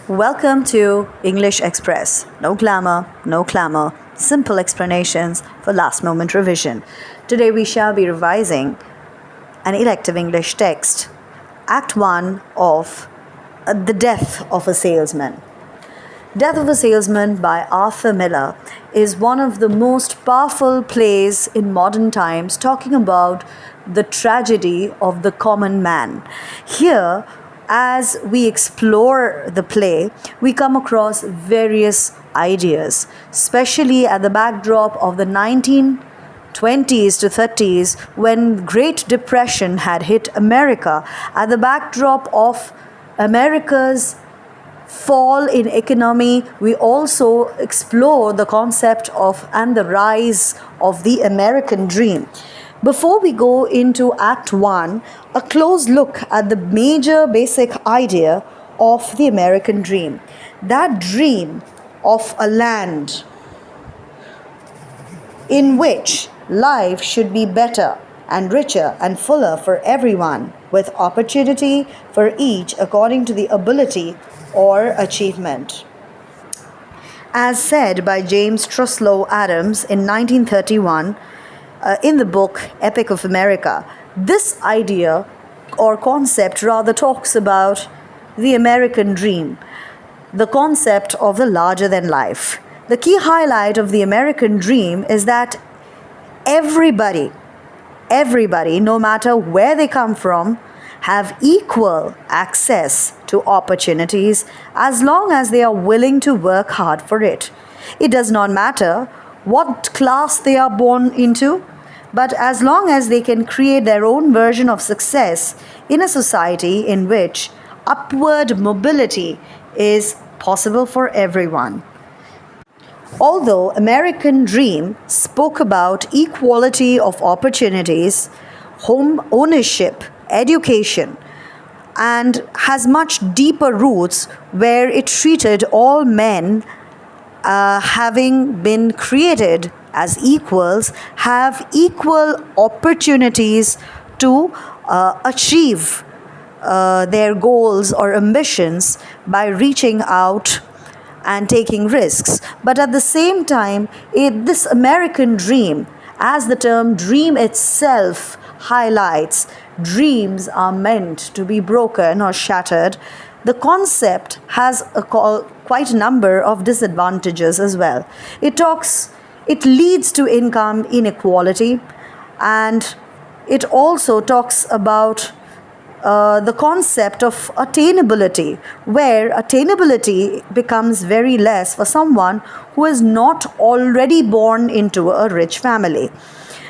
Welcome to English Express. No glamour, no clamor, simple explanations for last moment revision. Today we shall be revising an elective English text, Act 1 of The Death of a Salesman. Death of a Salesman by Arthur Miller is one of the most powerful plays in modern times, talking about the tragedy of the common man. Here, as we explore the play, we come across various ideas, especially at the backdrop of the 1920s to 30s, when Great Depression had hit America, at the backdrop of America's fall in economy. We also explore the concept of and the rise of the American dream. Before we go into Act 1, a close look at the major basic idea of the American dream. That dream of a land in which life should be better and richer and fuller for everyone, with opportunity for each according to the ability or achievement. As said by James Truslow Adams in 1931, in the book Epic of America, this idea or concept rather talks about the American dream, the concept of the larger than life. The key highlight of the American dream is that everybody, no matter where they come from, have equal access to opportunities as long as they are willing to work hard for it. It does not matter what class they are born into, but as long as they can create their own version of success in a society in which upward mobility is possible for everyone. Although American Dream spoke about equality of opportunities, home ownership, education, and has much deeper roots, where it treated all men having been created as equals, have equal opportunities to achieve their goals or ambitions by reaching out and taking risks. But at the same time, this American dream, as the term dream itself highlights, dreams are meant to be broken or shattered. The concept has quite a number of disadvantages as well. It leads to income inequality, and it also talks about the concept of attainability, where attainability becomes very less for someone who is not already born into a rich family.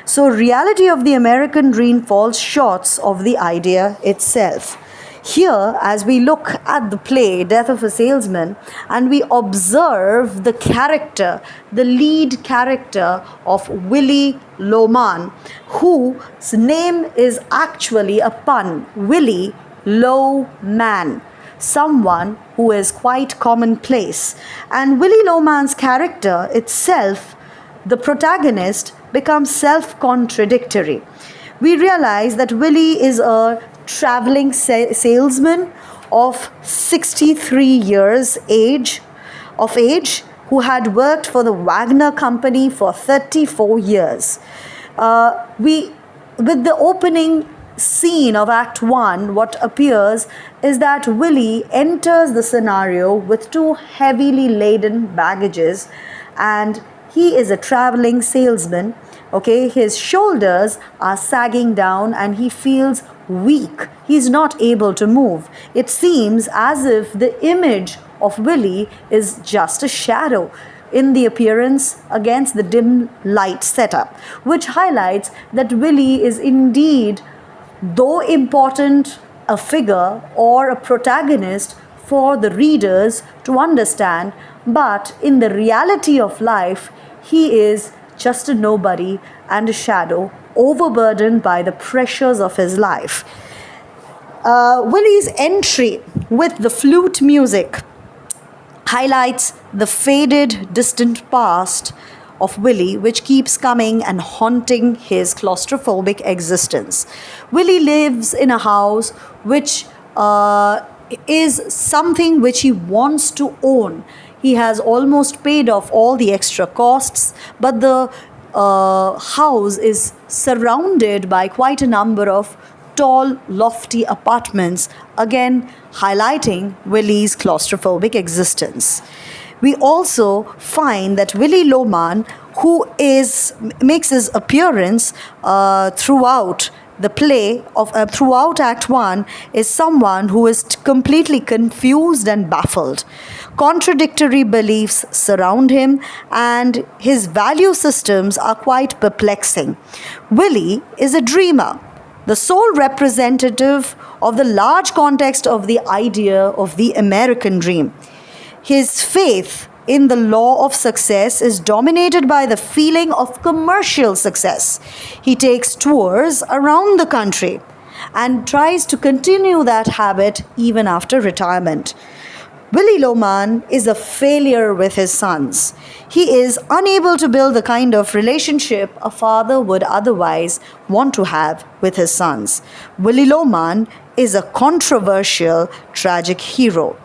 So reality of the American dream falls short of the idea itself. Here, as we look at the play Death of a Salesman, and we observe the character, the lead character of Willie Loman, whose name is actually a pun, Willie Low Man, someone who is quite commonplace. And Willie Loman's character itself, the protagonist, becomes self-contradictory. We realize that Willie is a traveling salesman of 63 years of age, who had worked for the Wagner Company for 34 years. With the opening scene of Act 1, what appears is that Willie enters the scenario with two heavily laden baggages, and he is a traveling salesman. Okay, his shoulders are sagging down and he feels weak. He's not able to move. It seems as if the image of Willie is just a shadow in the appearance against the dim light setup, which highlights that Willie is indeed, though important, a figure or a protagonist for the readers to understand, but in the reality of life, he is just a nobody and a shadow, overburdened by the pressures of his life. Willie's entry with the flute music highlights the faded, distant past of Willie, which keeps coming and haunting his claustrophobic existence. Willie lives in a house which is something which he wants to own. He has almost paid off all the extra costs, but the house is surrounded by quite a number of tall, lofty apartments, again highlighting Willy's claustrophobic existence. We also find that Willy Loman, who is makes his appearance throughout the play of throughout Act 1, is someone who is completely confused and baffled. Contradictory beliefs surround him, and his value systems are quite perplexing. Willy is a dreamer, the sole representative of the large context of the idea of the American dream. His faith in the law of success is dominated by the feeling of commercial success. He takes tours around the country and tries to continue that habit even after retirement. Willy Loman is a failure with his sons. He is unable to build the kind of relationship a father would otherwise want to have with his sons. Willy Loman is a controversial, tragic hero.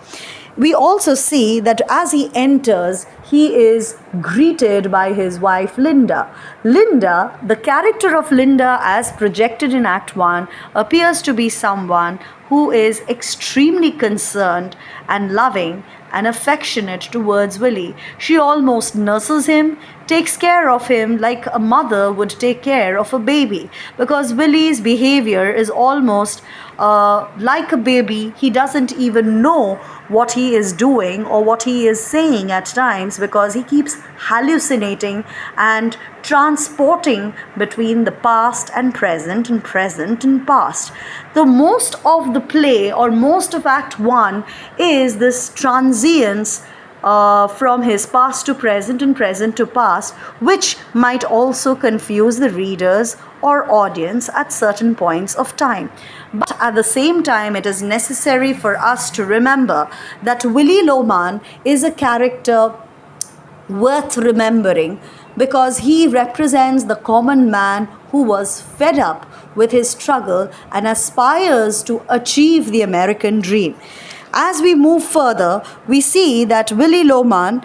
We also see that as he enters, he is greeted by his wife Linda. Linda, the character of Linda as projected in Act 1, appears to be someone who is extremely concerned and loving and affectionate towards Willy. She almost nurses him, takes care of him like a mother would take care of a baby, because Willy's behavior is almost like a baby. He doesn't even know what he is doing or what he is saying at times, because he keeps hallucinating and transporting between the past and present and past. The most of the play or most of Act 1 is this transience from his past to present and present to past, which might also confuse the readers or audience at certain points of time. But at the same time, it is necessary for us to remember that Willy Loman is a character worth remembering, because he represents the common man who was fed up with his struggle and aspires to achieve the American dream. As we move further, we see that Willy Loman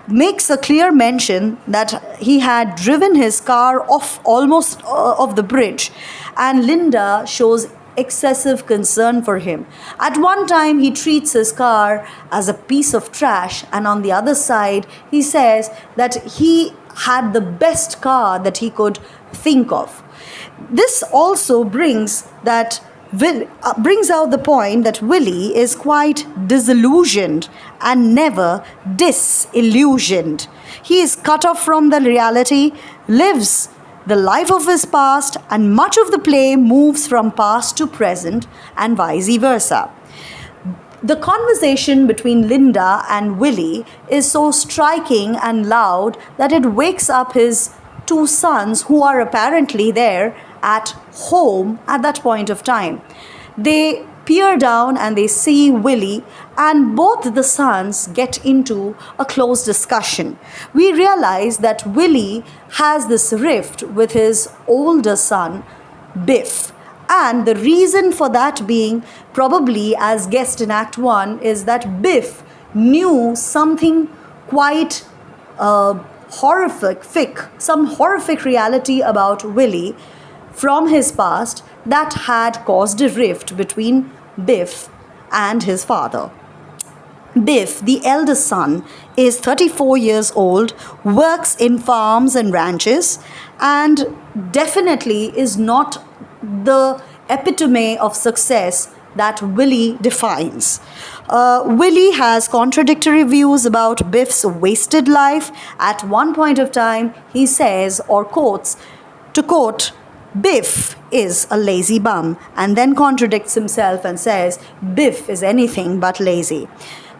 makes a clear mention that he had driven his car off almost of the bridge, and Linda shows excessive concern for him. At one time, he treats his car as a piece of trash, and on the other side, he says that he had the best car that he could think of. This also brings out the point that Willy is quite disillusioned and never disillusioned. He is cut off from the reality, lives the life of his past, and much of the play moves from past to present and vice versa. The conversation between Linda and Willy is so striking and loud that it wakes up his two sons, who are apparently there at home at that point of time. They peer down and they see Willy, and both the sons get into a close discussion. We realize that Willy has this rift with his older son, Biff. And the reason for that being, probably as guessed in Act 1, is that Biff knew something quite some horrific reality about Willy from his past that had caused a rift between Biff and his father. Biff, the eldest son, is 34 years old, works in farms and ranches, and definitely is not the epitome of success that Willy defines. Willy has contradictory views about Biff's wasted life. At one point of time, he says or quotes, to quote, Biff is a lazy bum, and then contradicts himself and says Biff is anything but lazy.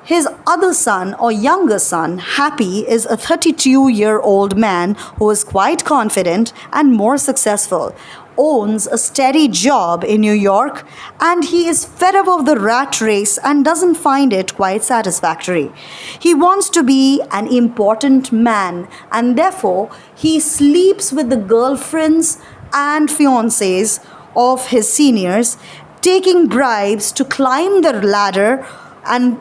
His other son or younger son, Happy, is a 32-year-old man who is quite confident and more successful, owns a steady job in New York, and he is fed up of the rat race and doesn't find it quite satisfactory. He wants to be an important man, and therefore he sleeps with the girlfriends and fiancés of his seniors, taking bribes to climb the ladder and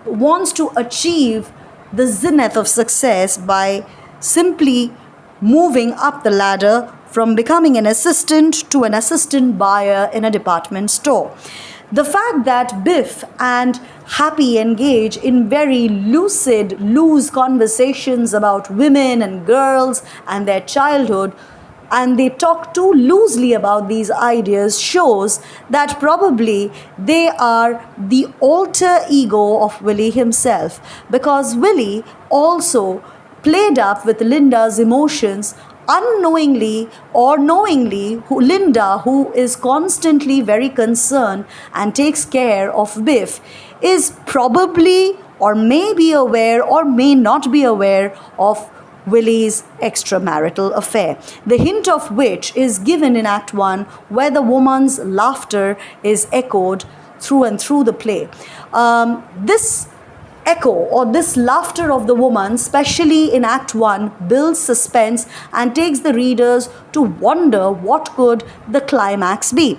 wants to achieve the zenith of success by simply moving up the ladder from becoming an assistant to an assistant buyer in a department store. The fact that Biff and Happy engage in very lucid, loose conversations about women and girls and their childhood, and they talk too loosely about these ideas, shows that probably they are the alter ego of Willie himself, because Willie also played up with Linda's emotions unknowingly or knowingly. Linda, who is constantly very concerned and takes care of Biff, is probably or may be aware or may not be aware of Willie's extramarital affair, the hint of which is given in Act 1, where the woman's laughter is echoed through and through the play. This echo or this laughter of the woman, especially in Act 1, builds suspense and takes the readers to wonder what could the climax be.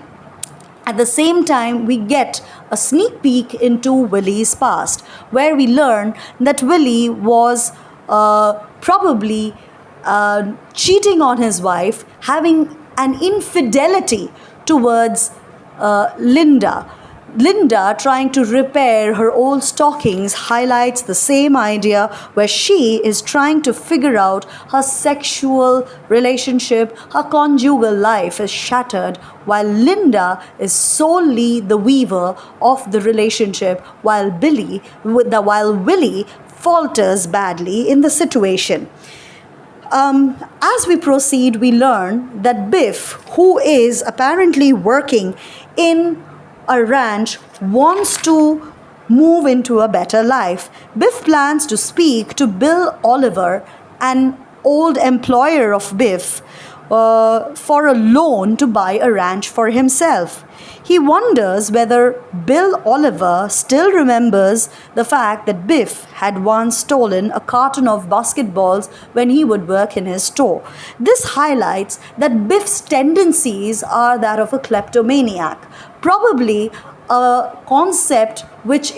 At the same time, we get a sneak peek into Willie's past, where we learn that Willie was probably cheating on his wife, having an infidelity towards Linda. Linda, trying to repair her old stockings, highlights the same idea, where she is trying to figure out her sexual relationship, her conjugal life is shattered, while Linda is solely the weaver of the relationship, while Willie falters badly in the situation. As we proceed, we learn that Biff, who is apparently working in a ranch, wants to move into a better life. Biff plans to speak to Bill Oliver, an old employer of Biff, for a loan to buy a ranch for himself. He wonders whether Bill Oliver still remembers the fact that Biff had once stolen a carton of basketballs when he would work in his store. This highlights that Biff's tendencies are that of a kleptomaniac, probably a concept which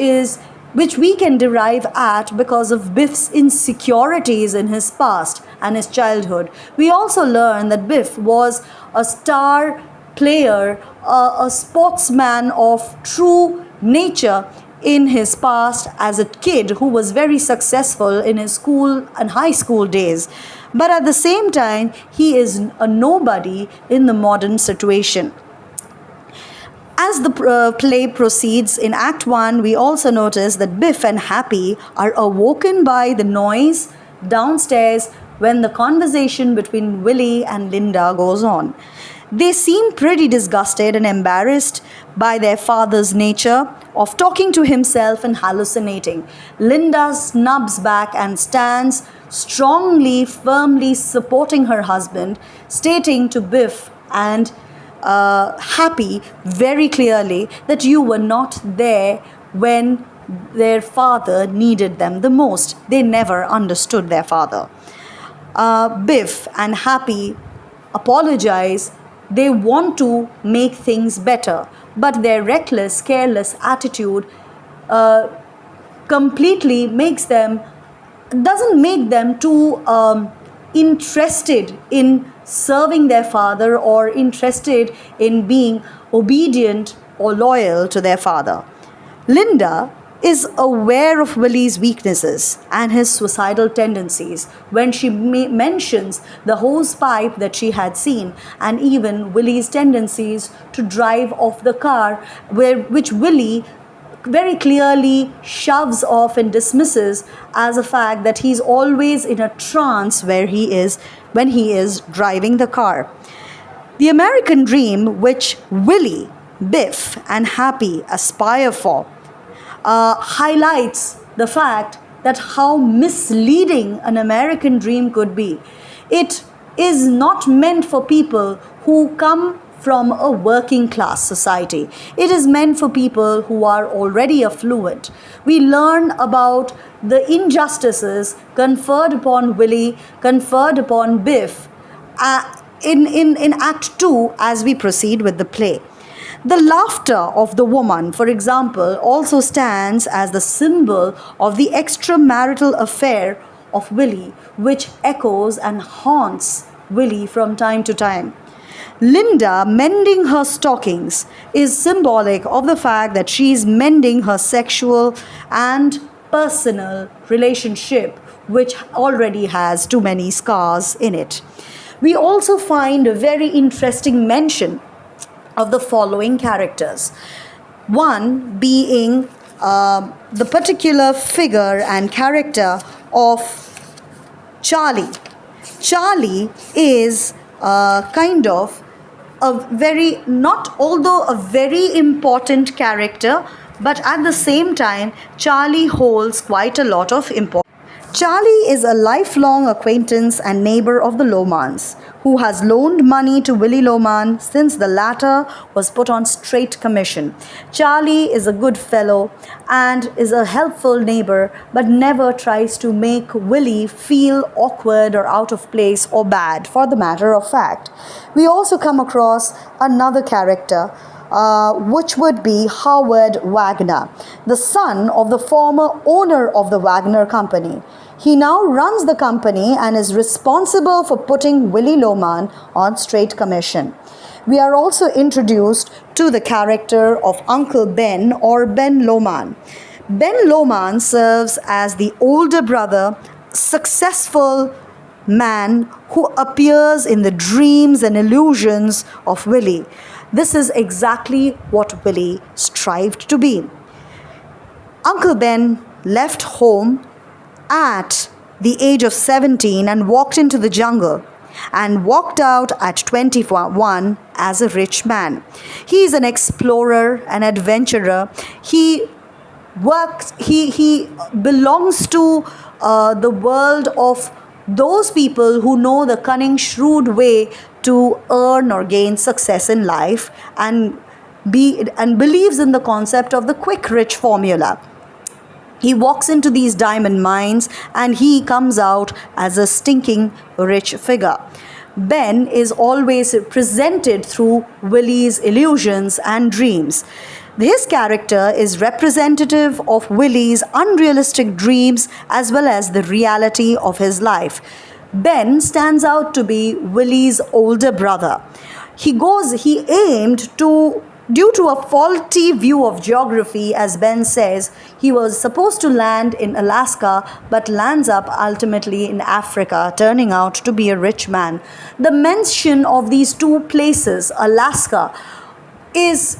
we can derive at because of Biff's insecurities in his past and his childhood. We also learn that Biff was a star player, a sportsman of true nature in his past as a kid who was very successful in his school and high school days. But at the same time, he is a nobody in the modern situation. As the play proceeds in Act 1, we also notice that Biff and Happy are awoken by the noise downstairs when the conversation between Willie and Linda goes on. They seem pretty disgusted and embarrassed by their father's nature of talking to himself and hallucinating. Linda snubs back and stands strongly, firmly supporting her husband, stating to Biff and Happy very clearly that you were not there when their father needed them the most. They never understood their father. Biff and Happy apologize. They want to make things better, but their reckless, careless attitude completely doesn't make them too interested in serving their father or interested in being obedient or loyal to their father. Linda is aware of Willie's weaknesses and his suicidal tendencies when she mentions the hose pipe that she had seen, and even Willie's tendencies to drive off the car, which Willie very clearly shoves off and dismisses as a fact that he's always in a trance when he is driving the car. The American dream, which Willie, Biff, and Happy aspire for, highlights the fact that how misleading an American dream could be. It is not meant for people who come from a working class society. It is meant for people who are already affluent. We learn about the injustices conferred upon Willie, conferred upon Biff in Act 2 as we proceed with the play. The laughter of the woman, for example, also stands as the symbol of the extramarital affair of Willie, which echoes and haunts Willie from time to time. Linda mending her stockings is symbolic of the fact that she is mending her sexual and personal relationship, which already has too many scars in it. We also find a very interesting mention of the following characters. One being the particular figure and character of Charlie. Charlie is kind of a very, not although a very important character, but at the same time, Charlie holds quite a lot of importance. Charlie is a lifelong acquaintance and neighbor of the Lomans, who has loaned money to Willie Loman since the latter was put on straight commission. Charlie is a good fellow and is a helpful neighbor, but never tries to make Willie feel awkward or out of place or bad, for the matter of fact. We also come across another character, which would be Howard Wagner, the son of the former owner of the Wagner Company. He now runs the company and is responsible for putting Willie Loman on straight commission. We are also introduced to the character of Uncle Ben or Ben Loman. Ben Loman serves as the older brother, successful man who appears in the dreams and illusions of Willie. This is exactly what Willie strived to be. Uncle Ben left home at the age of 17 and walked into the jungle and walked out at 21 as a rich man. He is an explorer, an adventurer. He belongs to the world of those people who know the cunning, shrewd way to earn or gain success in life, and believes in the concept of the quick rich formula. He walks into these diamond mines and he comes out as a stinking rich figure. Ben is always presented through Willie's illusions and dreams. His character is representative of Willie's unrealistic dreams as well as the reality of his life. Ben stands out to be Willie's older brother. Due to a faulty view of geography, as Ben says, he was supposed to land in Alaska but lands up ultimately in Africa, turning out to be a rich man. The mention of these two places, Alaska, is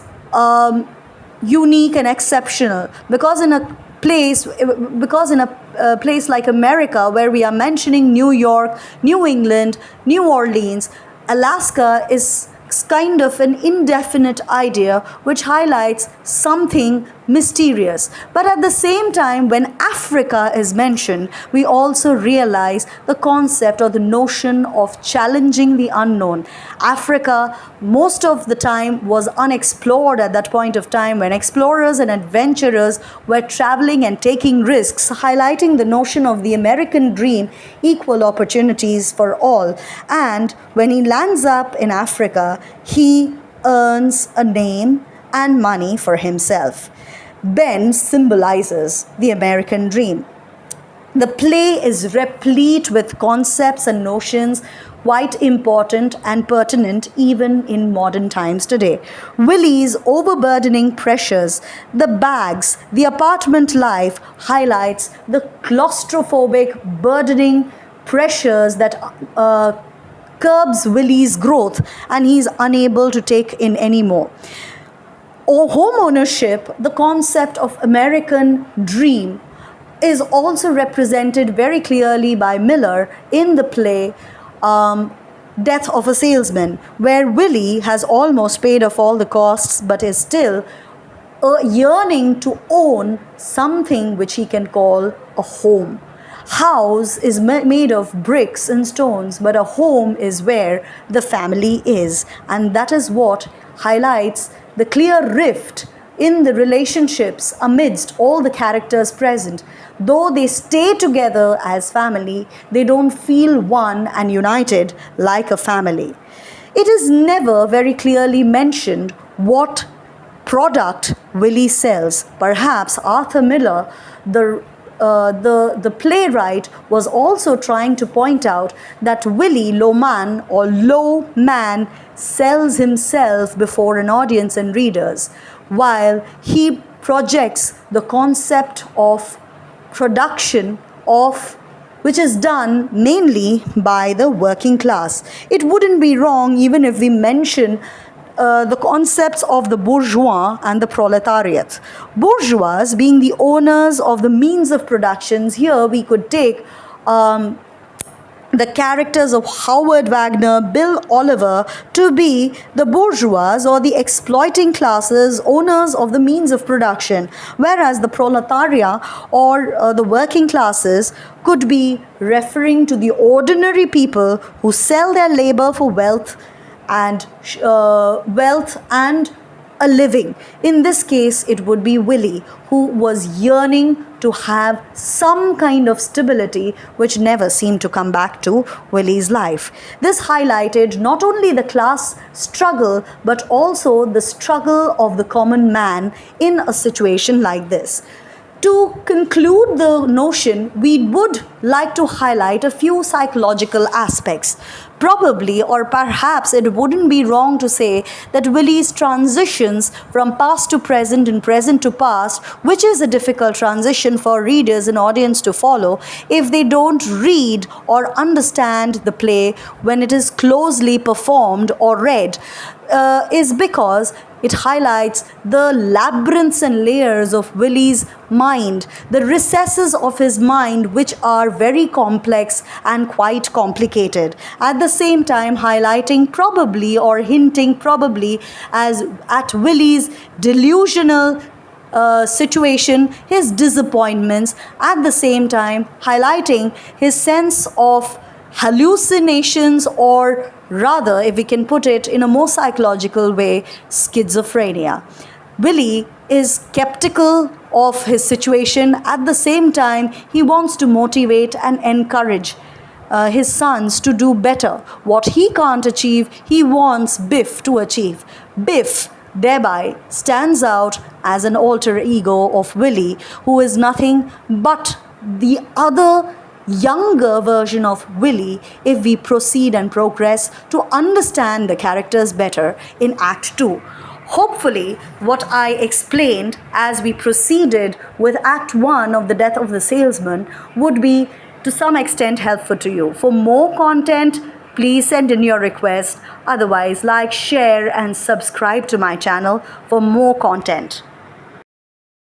unique and exceptional because in a place like America, where we are mentioning New York, New England, New Orleans, Alaska is kind of an indefinite idea which highlights something mysterious. But at the same time, when Africa is mentioned, we also realize the concept or the notion of challenging the unknown. Africa, most of the time, was unexplored at that point of time when explorers and adventurers were traveling and taking risks, highlighting the notion of the American dream, equal opportunities for all. And when he lands up in Africa, he earns a name and money for himself. Ben symbolizes the American dream. The play is replete with concepts and notions quite important and pertinent even in modern times today. Willie's overburdening pressures, the bags, the apartment life highlights the claustrophobic, burdening pressures that curbs Willie's growth and he's unable to take in anymore. Or home ownership, the concept of American dream, is also represented very clearly by Miller in the play Death of a Salesman, where Willie has almost paid off all the costs but is still yearning to own something which he can call a home. House is made of bricks and stones, but a home is where the family is, and that is what highlights the clear rift in the relationships amidst all the characters present. Though they stay together as family, they don't feel one and united like a family. It is never very clearly mentioned what product Willie sells. Perhaps Arthur Miller, the playwright, was also trying to point out that Willie Loman or Low Man sells himself before an audience and readers, while he projects the concept of production of which is done mainly by the working class. It wouldn't be wrong even if we mention the concepts of the bourgeois and the proletariat. Bourgeois being the owners of the means of productions. Here we could take the characters of Howard Wagner, Bill Oliver to be the bourgeois or the exploiting classes, owners of the means of production, whereas the proletariat or the working classes could be referring to the ordinary people who sell their labor for wealth and a living. In this case, it would be Willie, who was yearning to have some kind of stability, which never seemed to come back to Willie's life. This highlighted not only the class struggle, but also the struggle of the common man in a situation like this. To conclude the notion, we would like to highlight a few psychological aspects. Probably, or perhaps it wouldn't be wrong to say that Willie's transitions from past to present and present to past, which is a difficult transition for readers and audience to follow if they don't read or understand the play when it is closely performed or read, is because it highlights the labyrinths and layers of Willie's mind, the recesses of his mind, which are very complex and quite complicated. At the same time, highlighting probably or hinting probably as at Willie's delusional situation, his disappointments, at the same time highlighting his sense of hallucinations, or rather, if we can put it in a more psychological way, schizophrenia. Willie is skeptical of his situation. At the same time, he wants to motivate and encourage his sons to do better. What he can't achieve, he wants Biff to achieve. Biff thereby stands out as an alter ego of Willie, who is nothing but the other younger version of Willie if we proceed and progress to understand the characters better in Act 2. Hopefully, what I explained as we proceeded with Act 1 of The Death of the Salesman would be to some extent helpful to you. For more content, please send in your request. Otherwise, like, share and subscribe to my channel for more content.